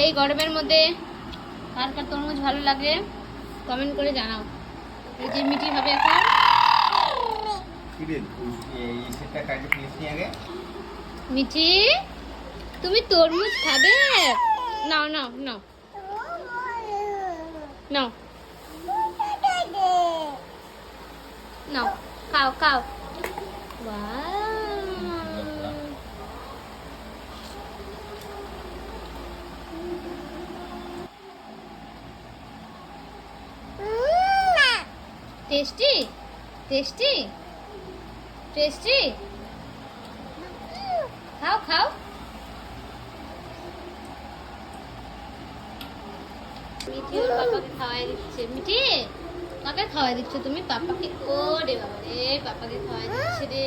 এই গরমের মধ্যে কার কার তরমুজ ভালো লাগে কমেন্ট করে জানাও। এই যে মিটি হবে এখন। মিটি তুমি তরমুজ খাবে? নাও নাও নাও নাও নাও, খাও খাও। টেস্টি টেস্টি টেস্টি, খাও খাও। মিঠি ওর পাপাকে খাওয়াই দিচ্ছে। মিঠি কাকে খাওয়াই দিচ্ছ তুমি? পাপাকে। ও রে বাবা রে, পাপাকে খাওয়াই দিচ্ছে রে।